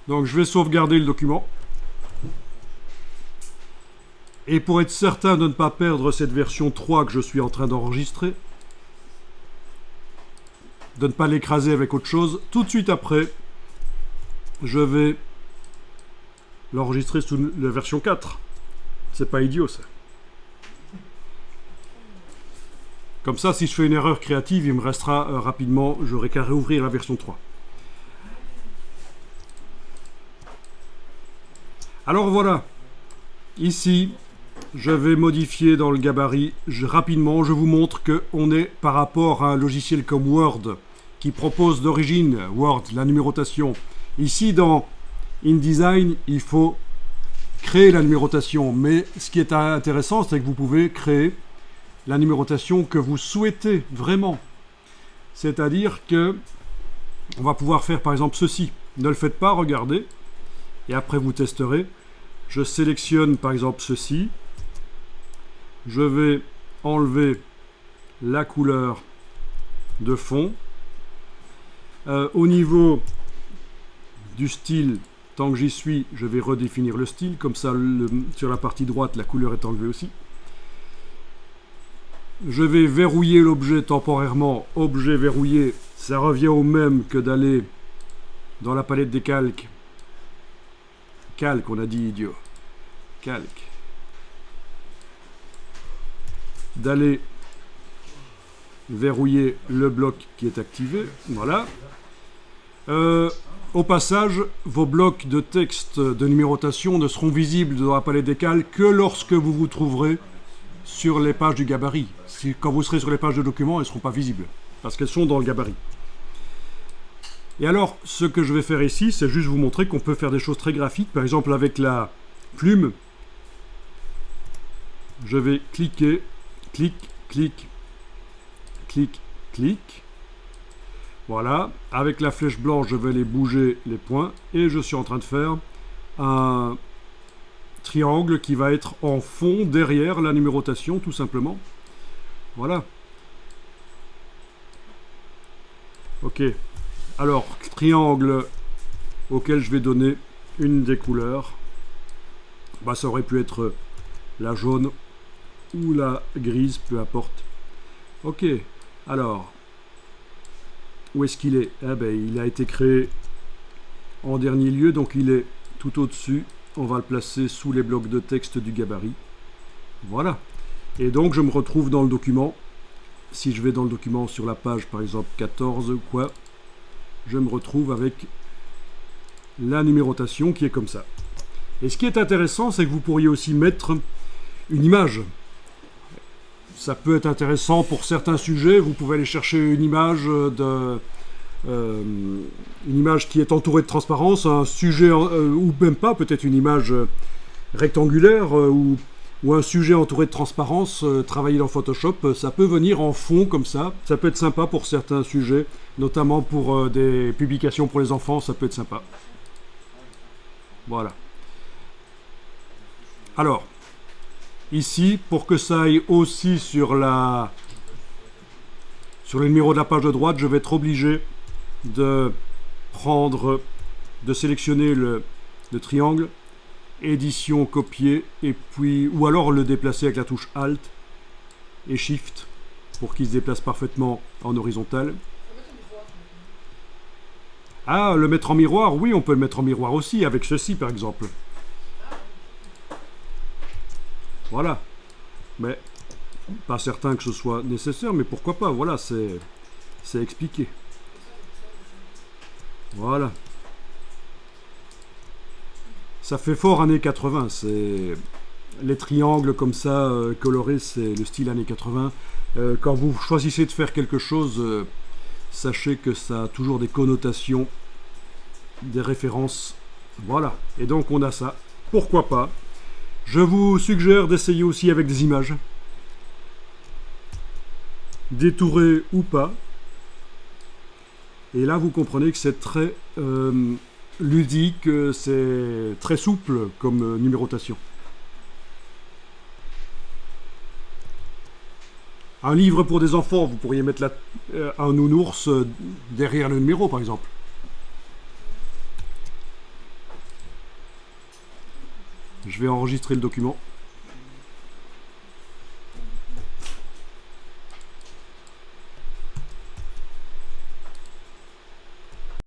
Donc je vais sauvegarder le document. Et pour être certain de ne pas perdre cette version 3 que je suis en train d'enregistrer, de ne pas l'écraser avec autre chose, tout de suite après, je vais l'enregistrer sous la version 4. C'est pas idiot ça. Comme ça, si je fais une erreur créative, il me restera rapidement, j'aurai qu'à réouvrir la version 3. Alors voilà, ici, je vais modifier dans le gabarit. Rapidement, je vous montre qu'on est par rapport à un logiciel comme Word, qui propose d'origine, Word, la numérotation. Ici, dans InDesign, il faut créer la numérotation. Mais ce qui est intéressant, c'est que vous pouvez créer la numérotation que vous souhaitez vraiment. C'est-à-dire que on va pouvoir faire par exemple ceci. Ne le faites pas, regardez. Et après vous testerez. Je sélectionne par exemple ceci. Je vais enlever la couleur de fond. Au niveau du style, tant que j'y suis, je vais redéfinir le style. Comme ça, sur la partie droite, la couleur est enlevée aussi. Je vais verrouiller l'objet temporairement. Objet verrouillé, ça revient au même que d'aller dans la palette des calques. Calque, on a dit idiot. Calque. D'aller verrouiller le bloc qui est activé. Voilà. Au passage, vos blocs de texte de numérotation ne seront visibles dans la palette des calques que lorsque vous vous trouverez sur les pages du gabarit. Quand vous serez sur les pages de documents, elles ne seront pas visibles, parce qu'elles sont dans le gabarit. Et alors, ce que je vais faire ici, c'est juste vous montrer qu'on peut faire des choses très graphiques. Par exemple, avec la plume, je vais cliquer, clic, clic, clic, clic. Voilà. Avec la flèche blanche, je vais les bouger les points, et je suis en train de faire un triangle qui va être en fond derrière la numérotation, tout simplement. Voilà. Ok. Alors, triangle auquel je vais donner une des couleurs. Bah, ça aurait pu être la jaune ou la grise, peu importe. Ok. Alors, où est-ce qu'il est? Eh ben, il a été créé en dernier lieu, donc il est tout au-dessus. On va le placer sous les blocs de texte du gabarit. Voilà. Et donc, je me retrouve dans le document. Si je vais dans le document sur la page, par exemple, 14 ou quoi, je me retrouve avec la numérotation qui est comme ça. Et ce qui est intéressant, c'est que vous pourriez aussi mettre une image. Ça peut être intéressant pour certains sujets. Vous pouvez aller chercher une image qui est entourée de transparence, un sujet, ou même pas, peut-être une image rectangulaire, ou un sujet entouré de transparence, travaillé dans Photoshop, ça peut venir en fond comme ça. Ça peut être sympa pour certains sujets, notamment pour des publications pour les enfants, ça peut être sympa. Voilà. Alors, ici, pour que ça aille aussi sur le numéro de la page de droite, je vais être obligé de sélectionner le triangle, édition, copier, et puis, ou alors le déplacer avec la touche Alt et Shift pour qu'il se déplace parfaitement en horizontal. Ah, le mettre en miroir, oui, on peut le mettre en miroir aussi, avec ceci par exemple. Voilà. Mais, pas certain que ce soit nécessaire, mais pourquoi pas, voilà, c'est expliqué. Voilà. Ça fait fort années 80, c'est les triangles comme ça, colorés, c'est le style années 80. Quand vous choisissez de faire quelque chose, sachez que ça a toujours des connotations, des références. Voilà, et donc on a ça. Pourquoi pas? Je vous suggère d'essayer aussi avec des images. Détourées ou pas. Et là, vous comprenez que c'est très ludique, c'est très souple comme numérotation. Un livre pour des enfants, vous pourriez mettre un nounours derrière le numéro, par exemple. Je vais enregistrer le document.